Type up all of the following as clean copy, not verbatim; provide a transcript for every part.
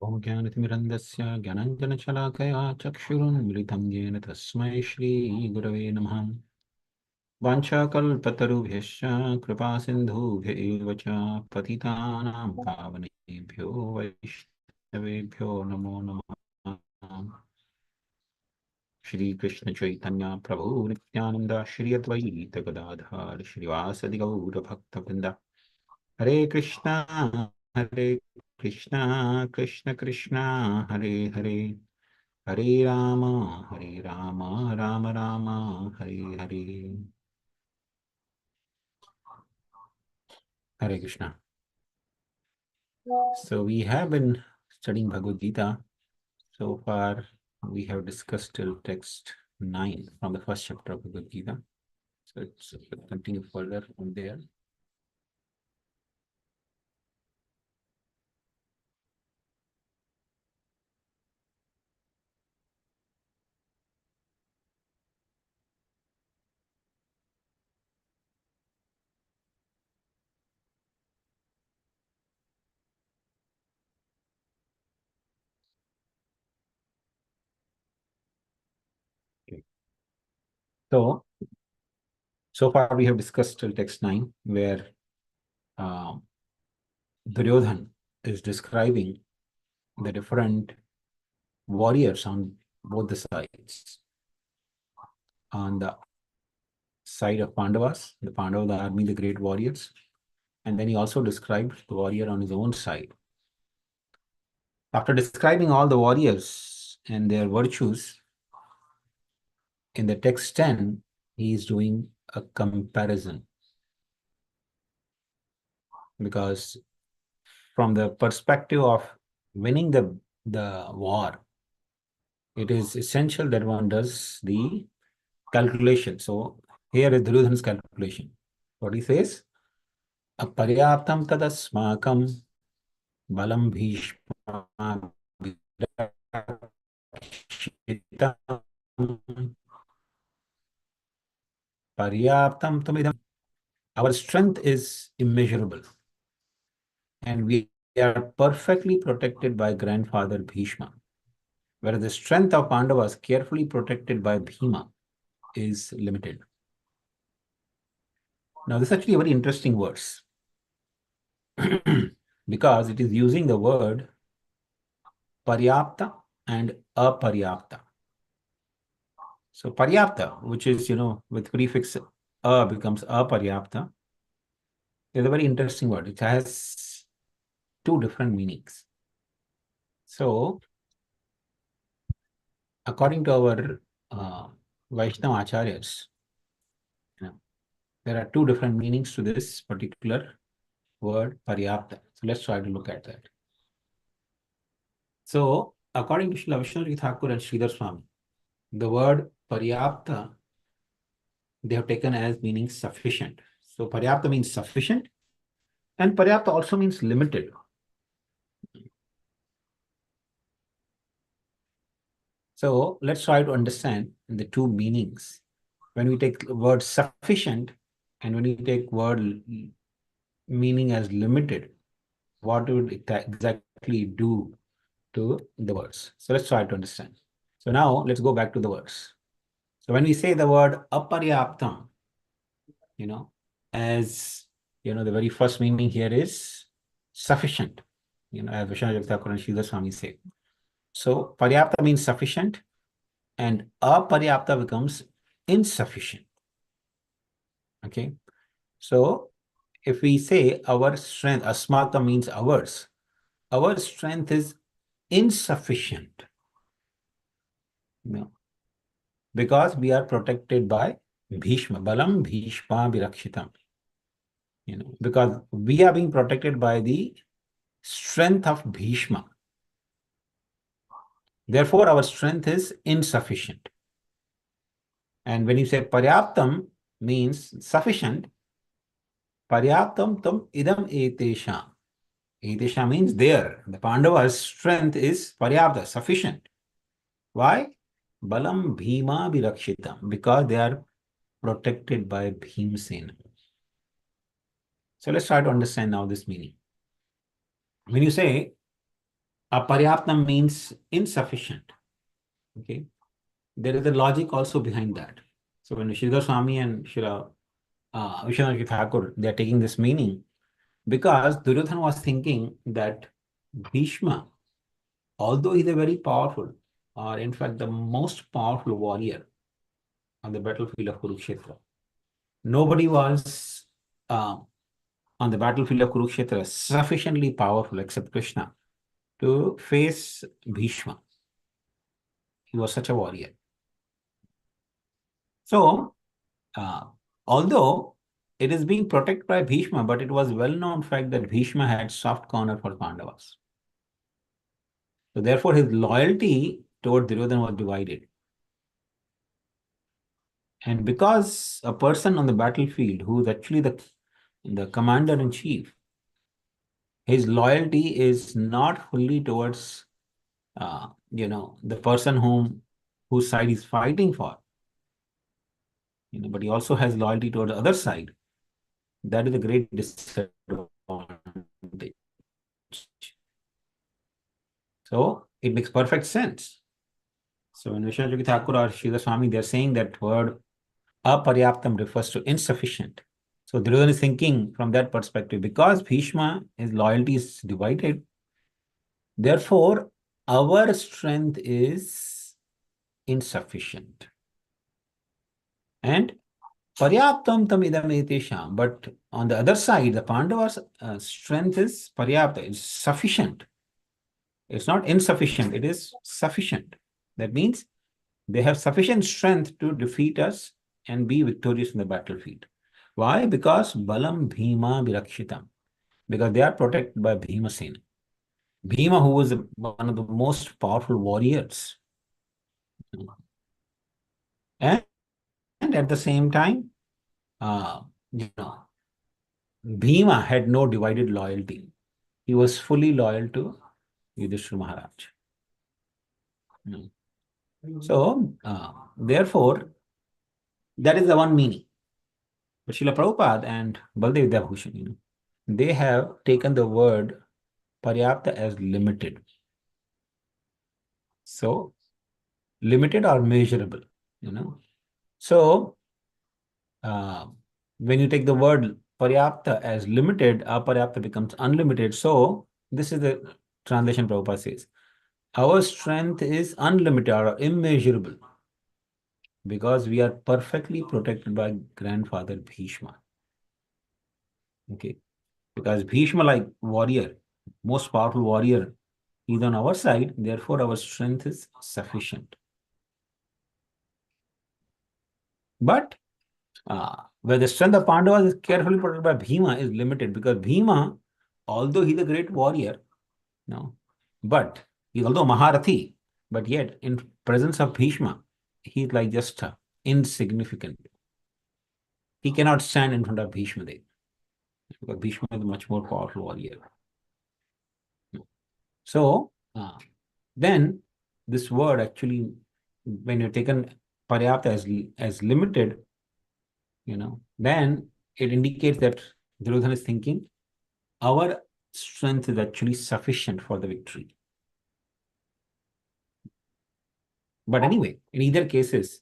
ॐ ज्ञानतिमिरन्दस्य ज्ञानाञ्जनशलाकया चक्षुरुन्मिलितं येन तस्मै श्रीगुरवे नमः। वाञ्छाकल्पतरुभ्यश्च कृपासिन्धुभ्य एव च पतितानां पावनेभ्यो वैष्णवेभ्यो नमो नमः। श्रीकृष्ण चैतन्य प्रभु नित्यानन्द श्री अद्वैत गदाधर श्रीवासदि गौरभक्तवृन्द। हरे कृष्णा कृष्ण कृष्णा हरे हरे, हरे Ram Ram Ram Hare Hare. Hare Krishna. So we have been studying Bhagavad Gita. So far we have discussed till text 9 from the first chapter of Bhagavad Gita. So let's continue further from there. Okay. So far we have discussed till text 9 where um, Duryodhan is describing the different warriors on both the sides. On the side of Pandavas, the Pandava, the army, the great warriors. And then he also described the warrior on his own side. After describing all the warriors and their virtues, in the text 10, he is doing a comparison. Because from the perspective of winning the war, it is essential that one does the calculation. So here is Duryodhana's calculation. What he says, aparyaptam tadasmakam balam bhishma paryaptam tamidam. Our strength is immeasurable, and we are perfectly protected by grandfather Bhishma, whereas the strength of Pandavas, carefully protected by Bhima, is limited. Now, this is actually a very interesting verse because it is using the word paryapta and aparyapta. So, paryapta, which is, with prefix a becomes aparyapta, is a very interesting word. It has two different meanings. So, according to our Vaishnava Acharyas, there are two different meanings to this particular word paryapta. So let's try to look at that. So, according to Srila Vishnu Thakur and Sridhar Swami, the word paryapta they have taken as meaning sufficient. So, paryapta means sufficient, and paryapta also means limited. So, let's try to understand the two meanings. When we take the word sufficient and when we take word meaning as limited, what would it exactly do to the words? So let's try to understand. So now let's go back to the words. So when we say the word aparyaptam, as the very first meaning here is sufficient, as Vishnu Thakur and Sridhar Swami say. So paryapta means sufficient, and aparyapta becomes insufficient. Okay. So if we say our strength, asmata means ours, our strength is insufficient. Because we are protected by Bhishma, Balam Bhishma Virakshitam. Because we are being protected by the strength of Bhishma. Therefore, our strength is insufficient. And when you say Paryaptam means sufficient, Paryaptam tam idam etesham. Etesham means there. The Pandavas' strength is Paryapta, sufficient. Why? Balam Bhima Virakshitam. Because they are protected by Bhimsena. So let's try to understand now this meaning. When you say Aparyaptam means insufficient. Okay. There is a logic also behind that. So when Sridhar Swami and Shri Vishwanath Thakur, they are taking this meaning because Duryodhana was thinking that Bhishma, although he's a very powerful, or in fact the most powerful warrior on the battlefield of Kurukshetra, nobody was on the battlefield of Kurukshetra sufficiently powerful except Krishna to face Bhishma. He was such a warrior. So, uh, although it is being protected by Bhishma, but it was well-known fact that Bhishma had soft corner for Pandavas. So therefore, his loyalty toward Duryodhana was divided. And because a person on the battlefield who is actually the commander-in-chief, his loyalty is not fully towards the person whose side he's fighting for, but he also has loyalty toward the other side. That is a great disadvantage. So it makes perfect sense. So when Vishwanath Thakur or Sridhar Swami, they're saying that word aparyaptam refers to insufficient. So Duryodhana is thinking from that perspective, because Bhishma, his loyalty is divided, therefore our strength is insufficient. And paryaptam tam idam etesham. But on the other side, the Pandavas' strength is paryapta, it's sufficient. It's not insufficient, it is sufficient. That means they have sufficient strength to defeat us and be victorious in the battlefield. Why? Because balam bhima virakshitam. Because they are protected by Bhima Sena. Bhima, who was one of the most powerful warriors. And at the same time, uh, you know, Bhima had no divided loyalty. He was fully loyal to Yudhishthira Maharaj. So, therefore, that is the one meaning. But Srila Prabhupada and Baldev Vidyabhushan, they have taken the word paryapta as limited. So, limited or measurable. So, when you take the word paryapta as limited, aparyapta becomes unlimited. So, this is the translation Prabhupada says. Our strength is unlimited or immeasurable because we are perfectly protected by grandfather Bhishma. Okay. Because Bhishma, like warrior, most powerful warrior, is on our side, therefore our strength is sufficient. But where the strength of Pandavas is carefully protected by Bhima is limited because Bhima, although he's a great warrior, but he's although Maharathi, but yet in presence of Bhishma, he's like just insignificant. He cannot stand in front of Bhishma Dev because Bhishma is a much more powerful warrior. So then this word actually, when you're taken paryapta as limited, then it indicates that Duryodhana is thinking our strength is actually sufficient for the victory. But anyway, in either cases,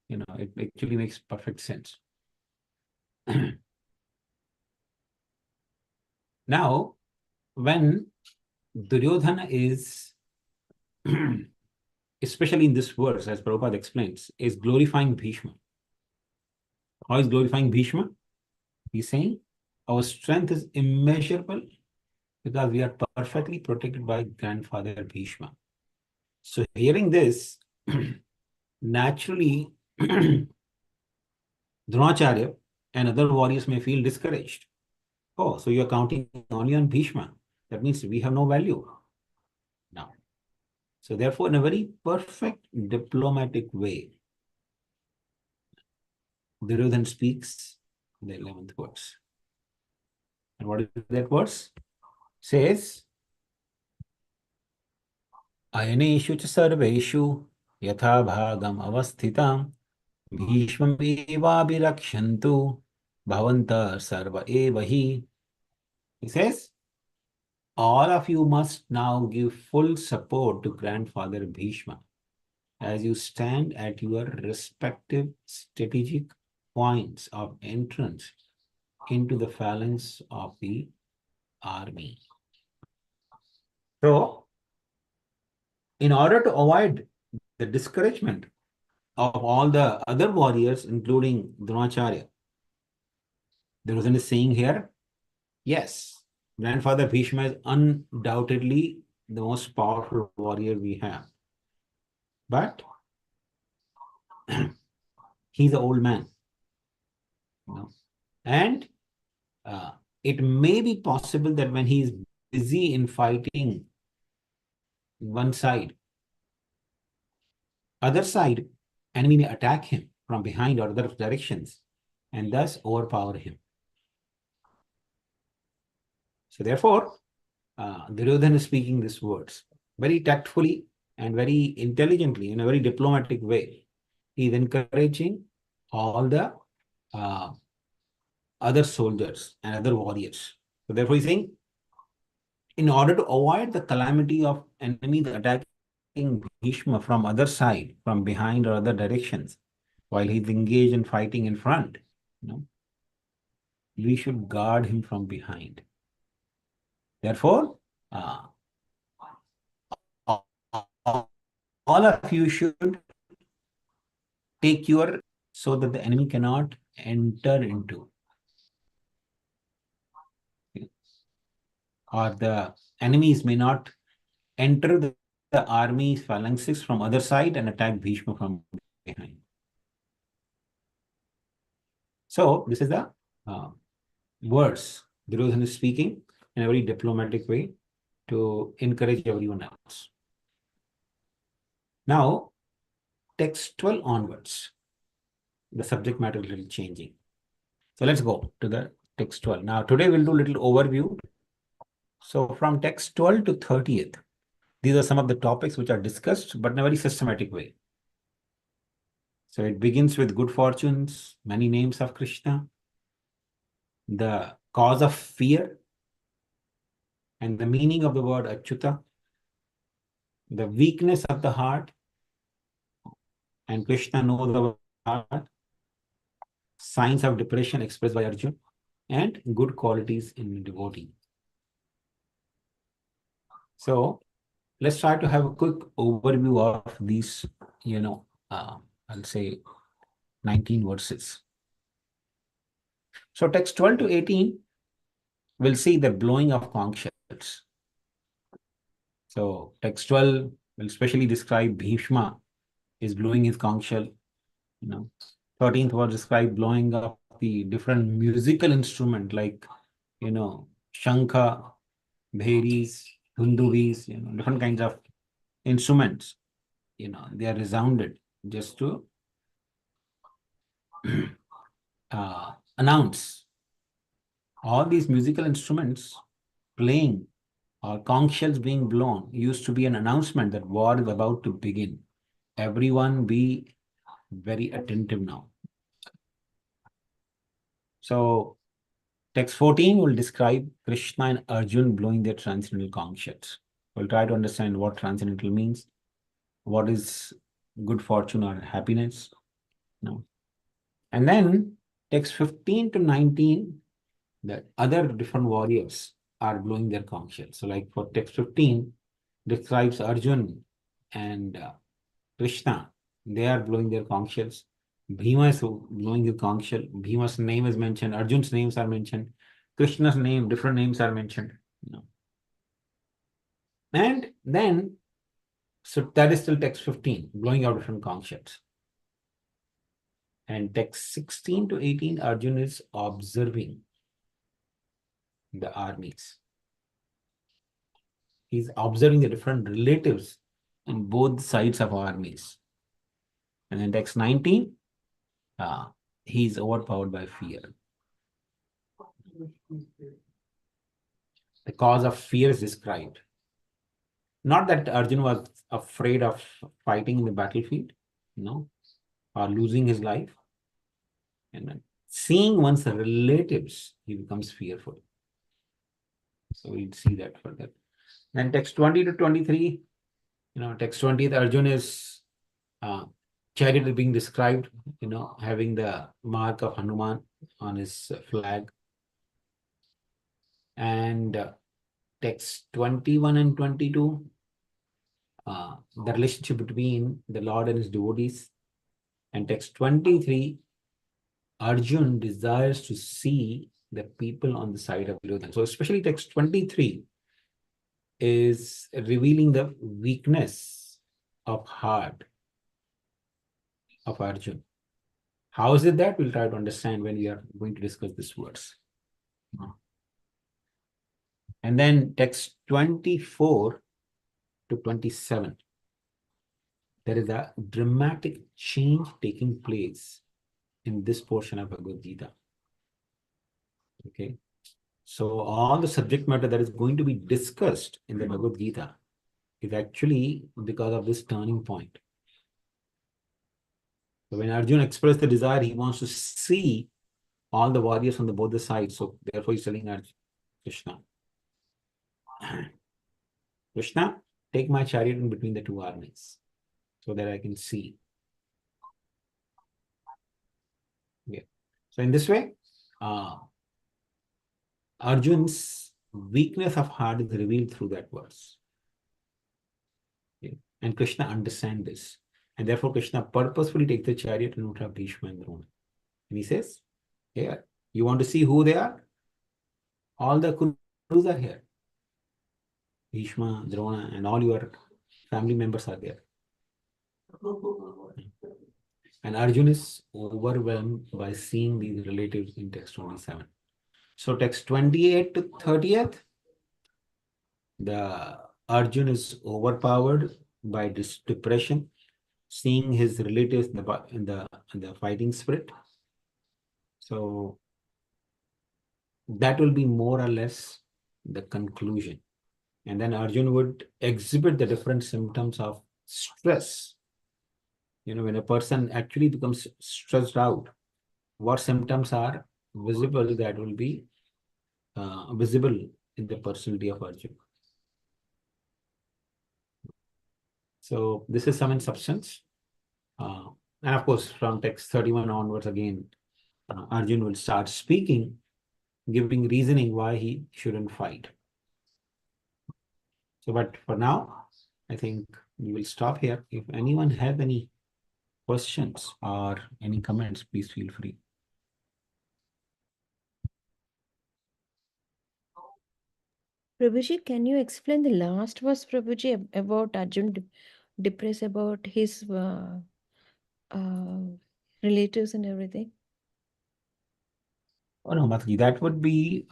it actually makes perfect sense. Now, when Duryodhana is, especially in this verse, as Prabhupada explains, is glorifying Bhishma. How is glorifying Bhishma? He's saying our strength is immeasurable because we are perfectly protected by grandfather Bhishma. So hearing this, naturally, Dronacharya and other warriors may feel discouraged. Oh, so you're counting only on Bhishma. That means we have no value. Now, so therefore, in a very perfect diplomatic way, Duryodhana speaks the 11th verse. And what is that verse? Says, Ayaneshu cha sarveshu yatha bhagam avasthitam bhishmamevabhirakshantu bhavanta sarva evahi. He says, all of you must now give full support to Grandfather Bhishma as you stand at your respective strategic points of entrance into the phalanx of the army. So, in order to avoid the discouragement of all the other warriors, including Dronacharya, Duryodhana is saying here, yes, Grandfather Bhishma is undoubtedly the most powerful warrior we have. But he's an old man, and it may be possible that when he is busy in fighting one side, other side, enemy may attack him from behind or other directions and thus overpower him. So therefore, Duryodhana is speaking these words very tactfully and very intelligently in a very diplomatic way. He is encouraging all the other soldiers and other warriors. So therefore, he's saying, in order to avoid the calamity of enemies attacking Bhishma from other side, from behind or other directions, while he's engaged in fighting in front, we should guard him from behind. Therefore, all of you should take your so that the enemy cannot enter into, or the enemies may not enter the army's phalanxes from other side and attack Bhishma from behind. So this is the words Duryodhana is speaking in a very diplomatic way to encourage everyone else. Now, text 12 onwards, the subject matter is a little changing. So let's go to the text 12. Now, today we'll do a little overview. So from text 12 to 30th, these are some of the topics which are discussed, but in a very systematic way. So it begins with good fortunes, many names of Krishna, the cause of fear, and the meaning of the word Achyuta, the weakness of the heart, and Krishna knows the heart, signs of depression expressed by Arjuna, and good qualities in a devotee. So let's try to have a quick overview of these, I'll say 19 verses. So text 12 to 18, we'll see the blowing of conch shells. So text 12 will especially describe Bhishma is blowing his conch shell. 13th was describe blowing of the different musical instrument like, shankha, bheris, dunduris, different kinds of instruments. They are resounded just to announce. All these musical instruments playing or conch shells being blown used to be an announcement that war is about to begin. Everyone be very attentive now. So text 14 will describe Krishna and Arjun blowing their transcendental conch shells. We'll try to understand what transcendental means, what is good fortune or happiness. And then text 15 to 19, the other different warriors are blowing their conch shells. So like for text 15, describes Arjun and Krishna. They are blowing their conch shells. Bhima is blowing his conch shell. Bhima's name is mentioned. Arjun's names are mentioned. Krishna's name, different names are mentioned. And then, so that is still text 15, blowing out different conch shells. And text 16 to 18, Arjun is observing the armies. He's observing the different relatives in both sides of armies. And then text 19, he's overpowered by fear. The cause of fear is described. Not that Arjun was afraid of fighting in the battlefield, or losing his life. And then seeing one's relatives, he becomes fearful. So we'll see that further. Then text 20 to 23, text 20, Arjun is chariot is being described, having the mark of Hanuman on his flag. And text 21 and 22, the relationship between the Lord and his devotees. And text 23, Arjun desires to see the people on the side of Duryodhana. So especially text 23 is revealing the weakness of heart of Arjun. How is it that? We'll try to understand when we are going to discuss this words. And then text 24 to 27, there is a dramatic change taking place in this portion of Bhagavad Gita. Okay. So all the subject matter that is going to be discussed in the Bhagavad Gita is actually because of this turning point. So when Arjuna expressed the desire, he wants to see all the warriors on both the sides. So therefore he's telling Krishna, Krishna, take my chariot in between the two armies so that I can see. Yeah. So in this way, Arjun's weakness of heart is revealed through that verse. Okay. And Krishna understands this. And therefore Krishna purposefully takes the chariot in front of Bhishma and Drona. And he says, here, you want to see who they are? All the Kurus are here. Bhishma, Drona, and all your family members are there. And Arjun is overwhelmed by seeing these relatives in text 27. So text 28 to 30th, the Arjun is overpowered by this depression, seeing his relatives in the fighting spirit. So that will be more or less the conclusion. And then Arjun would exhibit the different symptoms of stress. When a person actually becomes stressed out, what symptoms are visible that will be visible in the personality of Arjun. So this is some in substance. And of course, from text 31 onwards, again, Arjun will start speaking, giving reasoning why he shouldn't fight. So, but for now, I think we will stop here. If anyone has any questions or any comments, please feel free. Prabhuji, can you explain the last verse, Prabhuji, about Arjun depressed about his uh, relatives and everything? Oh no, Mataji, that would be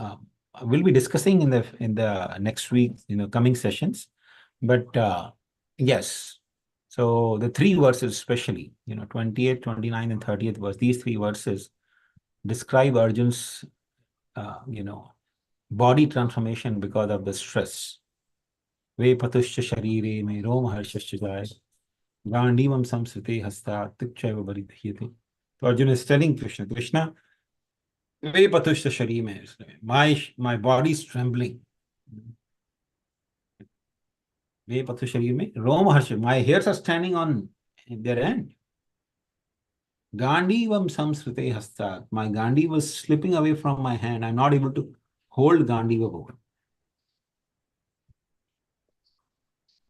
we'll be discussing in the next week, coming sessions. But yes, so the three verses especially, 28, 29, and 30th verse, these three verses describe Arjun's body transformation because of the stress. Ve patushya sharire me rom harshasya jay gandivam samsrite hasta tikchaiva baridhyate. So Arjun is telling Krishna, Ve patushya sharire me, my body is trembling. Ve patushya sharire me rom harsha, my hairs are standing on their end. Gandivam samsrite hasta, my Gandhi was slipping away from my hand. I'm not able to hold Gandiva board.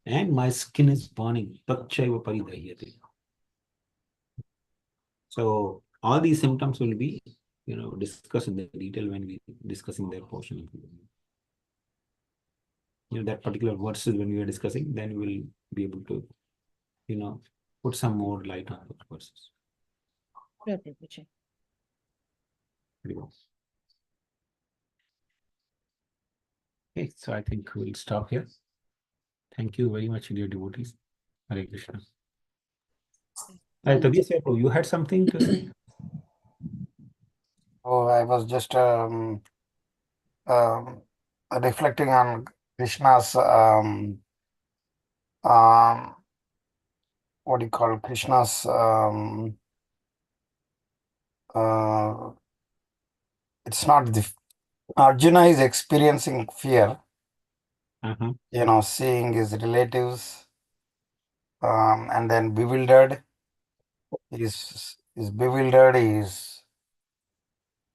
And my skin is burning. So all these symptoms will be, discussed in the detail when we discussing that portion of that particular verses when we are discussing, then we will be able to, put some more light on those verses. Sure, Prabhuji. Very well. Okay, so I think we'll stop here. Thank you very much, dear devotees. Hare Krishna. You had something to say? Oh, I was just reflecting on Krishna's what do you call Krishna's it's not the Arjuna is experiencing fear, seeing his relatives, and then bewildered. He's bewildered.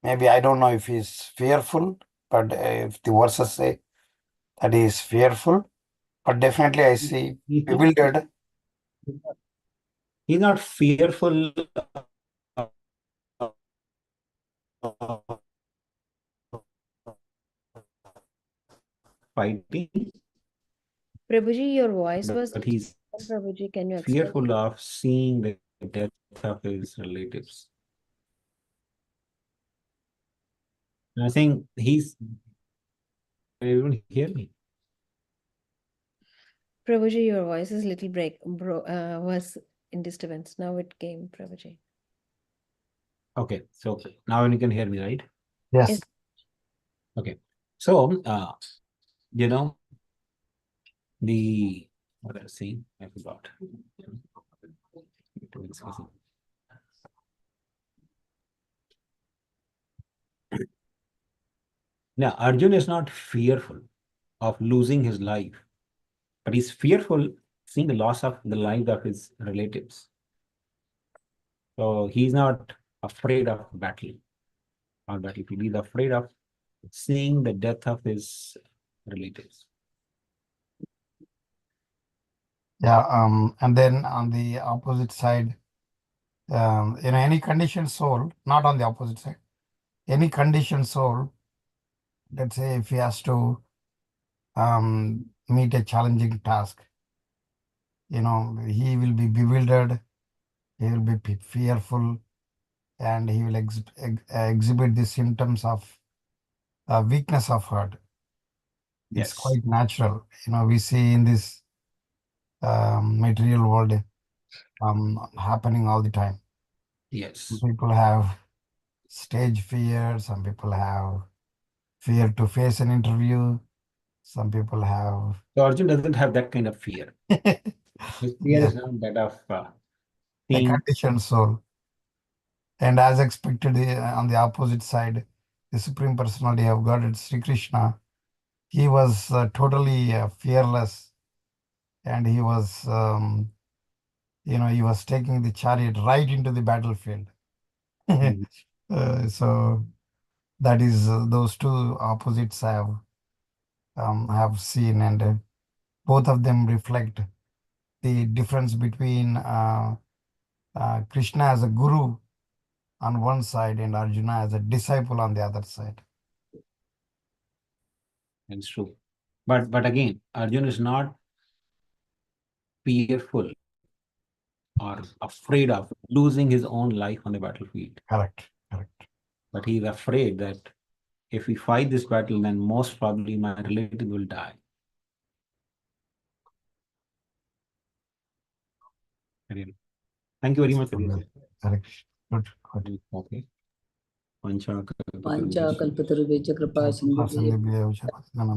Maybe, I don't know if he's fearful, but if the verses say that he is fearful, but definitely I see He's not, bewildered. he's not fearful of fighting, Prabhuji, your voice was but he's Prabhuji, can you explain? fearful of seeing the death of his relatives. I think he's able to hear me. Prabhuji, your voice is little was in disturbance. Now it came, Prabhuji. Okay, so now you can hear me, right? Yes. Okay, so the what I was saying, I forgot. Now, Arjun is not fearful of losing his life, but he's fearful seeing the loss of the life of his relatives. So he's not afraid of battle or battlefield. He's afraid of seeing the death of his relatives. Yeah. And then on the opposite side, any conditioned soul, not on the opposite side, any conditioned soul, let's say if he has to meet a challenging task, he will be bewildered, he will be fearful, and he will exhibit the symptoms of weakness of heart. It's Yes. quite natural. We see in this material world happening all the time. Yes. Some people have stage fear, some people have fear to face an interview, some people have So Arjun doesn't have that kind of fear. His fear yeah, is not that of a seeing. conditioned soul. And as expected, on the opposite side, the Supreme Personality of Godhead, Sri Krishna, he was totally fearless, and he was, he was taking the chariot right into the battlefield. Mhm. So that is those two opposites have seen, and both of them reflect the difference between Krishna as a guru on one side and Arjuna as a disciple on the other side. That's true. But again, Arjun is not fearful or afraid of losing his own life on the battlefield. Correct. But he is afraid that if we fight this battle, then most probably my relative will die. Thank you very much. Correct. Good. Okay. पांचाकल्पतरुभ्यश्च कृपा सिन्धुभ्यश्च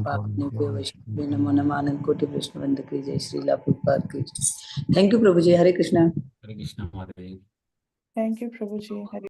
पावनेभ्यो वैष्णवेभ्यो नमो नमः। अनंत कोटि वैष्णववृंद की जय। श्रीला प्रभुपाद की जय। Thank you Prabhu ji. Hare Krishna. Hare Krishna, Mataji. Thank you, Prabhuji. Hare